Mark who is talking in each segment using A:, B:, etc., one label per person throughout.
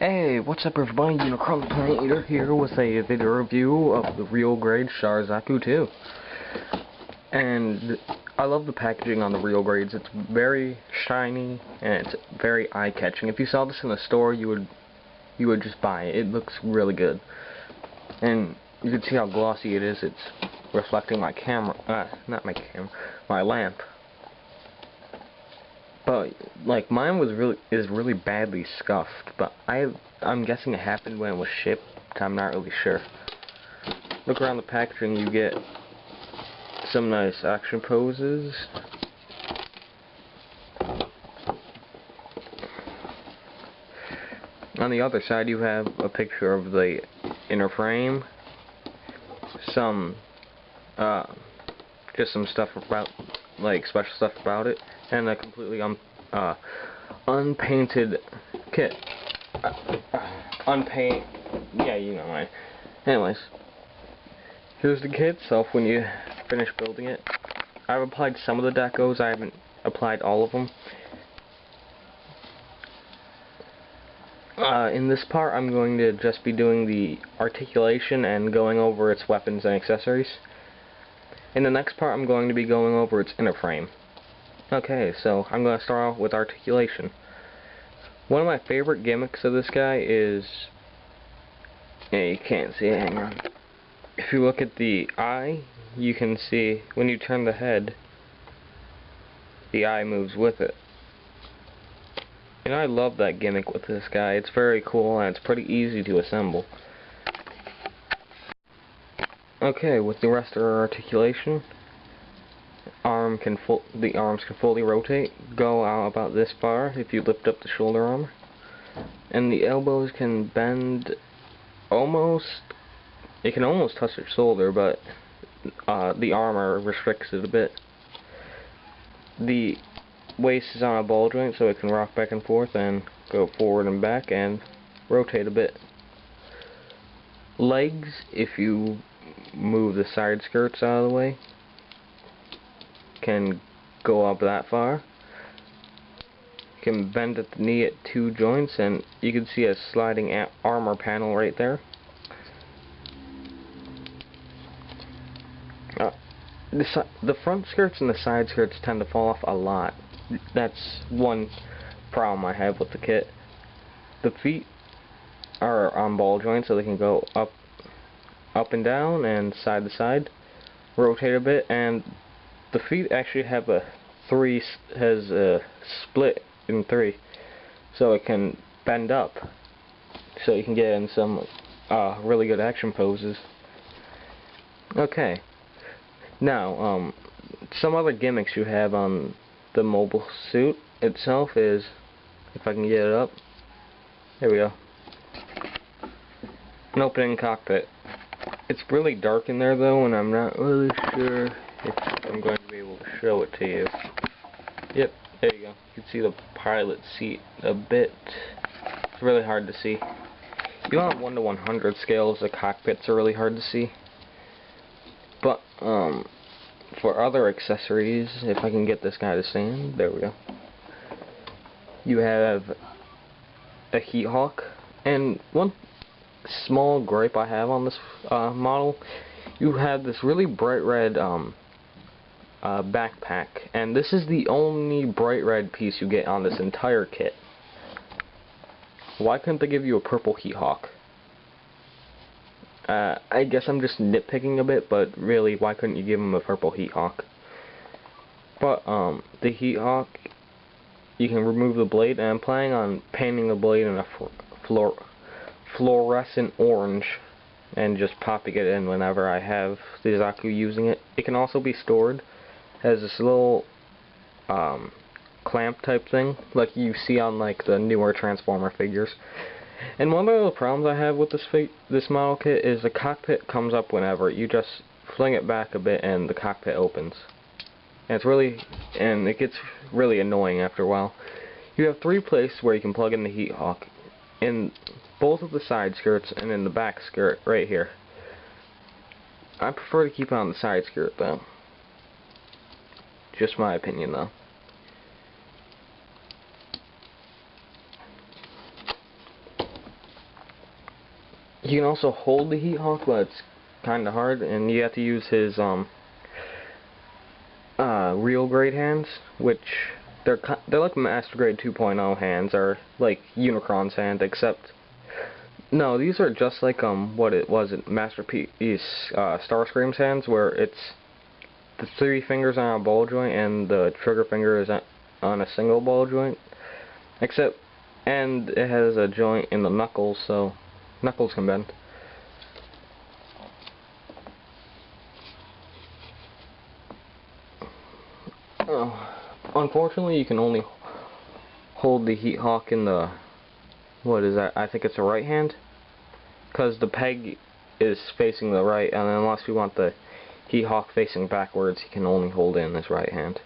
A: Hey, what's up everybody, Unicron the Planet Eater here with a video review of the real grade zaku 2. And I love the packaging on the real grades. It's very shiny and it's very eye-catching. If you saw this in the store, you would just buy it. It looks really good. And you can see how glossy it is. It's reflecting my camera, my lamp. But like mine is really badly scuffed, but I'm guessing it happened when it was shipped. I'm not really sure. Look around the packaging, you get some nice action poses. On the other side you have a picture of the inner frame, some just some stuff about, like, special stuff about it, and a completely unpainted kit. Yeah, you know why. Anyways, here's the kit itself when you finish building it. I've applied some of the decos, I haven't applied all of them. In this part, I'm going to just be doing the articulation and going over its weapons and accessories. In the next part, I'm going to be going over its inner frame. Okay, so I'm going to start off with articulation. One of my favorite gimmicks of this guy is... Yeah, you can't see it, hang on. If you look at the eye, you can see when you turn the head, the eye moves with it. And I love that gimmick with this guy. It's very cool and it's pretty easy to assemble. Okay, with the rest of our articulation, the arms can fully rotate, go out about this far if you lift up the shoulder armor, and the elbows can bend it can almost touch your shoulder, but the armor restricts it a bit. The waist is on a ball joint, so it can rock back and forth and go forward and back and rotate a bit. Legs, if you move the side skirts out of the way, can go up that far. You can bend at the knee at 2 joints, and you can see a sliding armor panel right there. The front skirts and the side skirts tend to fall off a lot. That's one problem I have with the kit. The feet are on ball joints, so they can go up and down and side to side, rotate a bit, and the feet actually have a split in 3, so it can bend up, so you can get in some really good action poses. Okay, now some other gimmicks you have on the mobile suit itself is, if I can get it up, there we go, an opening cockpit. It's really dark in there though, and I'm not really sure if I'm going to be able to show it to you. Yep, there you go. You can see the pilot seat a bit. It's really hard to see. Even on 1 to 100 scales, the cockpits are really hard to see. But for other accessories, if I can get this guy to stand, there we go. You have a heat hawk, and one small gripe I have on this model, you have this really bright red backpack, and this is the only bright red piece you get on this entire kit. Why couldn't they give you a purple heat hawk? I guess I'm just nitpicking a bit, but really, why couldn't you give him a purple heat hawk? But the heat hawk, you can remove the blade, and I'm planning on painting the blade in a fluorescent orange and just popping it in whenever I have the Zaku using it. It can also be stored as this little clamp type thing like you see on like the newer Transformer figures. And one of the problems I have with this model kit is the cockpit comes up whenever. You just fling it back a bit and the cockpit opens. And it gets really annoying after a while. You have 3 places where you can plug in the heat hawk. In both of the side skirts and in the back skirt right here. I prefer to keep it on the side skirt though. Just my opinion though. You can also hold the Heat Hawk, but it's kind of hard, and you have to use his real grade hands, which they're like Master Grade 2.0 hands, or like Unicron's hand, except no, these are just like what it was at Masterpiece Starscream's hands, where it's the 3 fingers on a ball joint and the trigger finger is on a single ball joint, except and it has a joint in the knuckles, so knuckles can bend. Oh, unfortunately, you can only hold the Heat Hawk in the, what is that? I think it's the right hand, because the peg is facing the right, and unless we want the Heat Hawk facing backwards, he can only hold it in his right hand.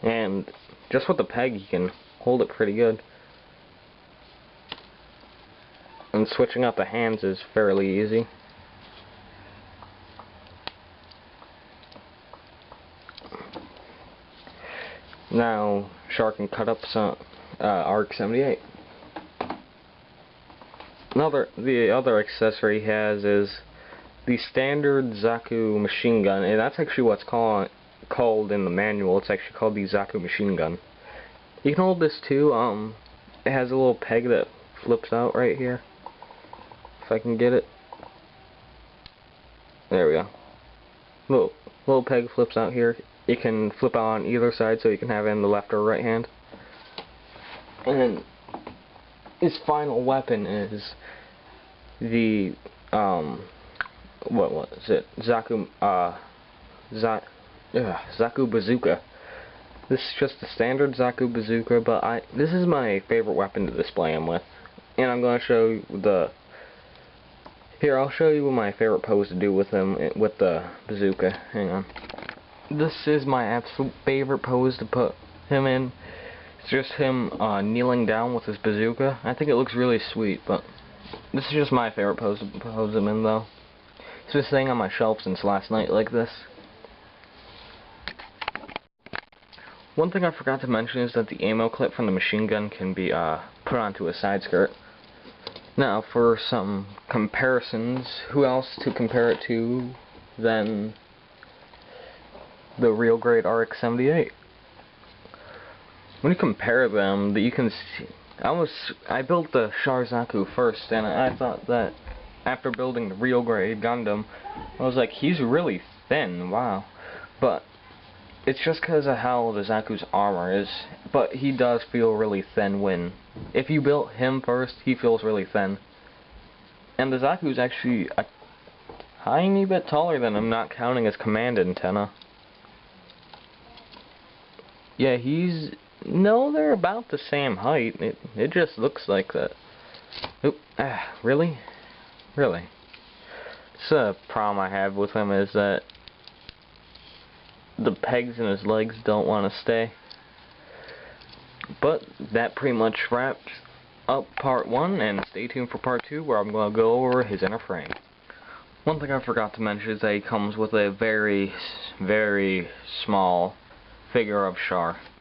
A: And just with the peg, he can hold it pretty good. And switching out the hands is fairly easy. Now, Shark can cut up some RX-78. The other accessory he has is the standard Zaku machine gun, and that's actually what's called in the manual. It's actually called the Zaku machine gun. You can hold this too. It has a little peg that flips out right here. If I can get it. There we go. Little peg flips out here. It can flip out on either side, so you can have it in the left or right hand. And then his final weapon is the what was it? Zaku Zaku bazooka. This is just the standard Zaku bazooka, but this is my favorite weapon to display him with. And I'm going to show you here, I'll show you my favorite pose to do with him with the bazooka. Hang on. This is my absolute favorite pose to put him in. It's just him kneeling down with his bazooka. I think it looks really sweet, but this is just my favorite pose to pose him in, though. It's been staying on my shelf since last night like this. One thing I forgot to mention is that the ammo clip from the machine gun can be put onto a side skirt. Now, for some comparisons, who else to compare it to than the real grade RX-78? When you compare them, you can see, I built the Char Zaku first, and I thought that after building the real grade Gundam, I was like, he's really thin, wow. But it's just because of how the Zaku's armor is, but he does feel really thin when, if you built him first, he feels really thin. And the Zaku's actually a tiny bit taller than him, not counting his command antenna. Yeah, no, they're about the same height. It just looks like that. Oop, really? Really? It's a problem I have with him is that the pegs in his legs don't want to stay. But that pretty much wraps up part 1, and stay tuned for part 2 where I'm going to go over his inner frame. One thing I forgot to mention is that he comes with a very, very small figure of Char.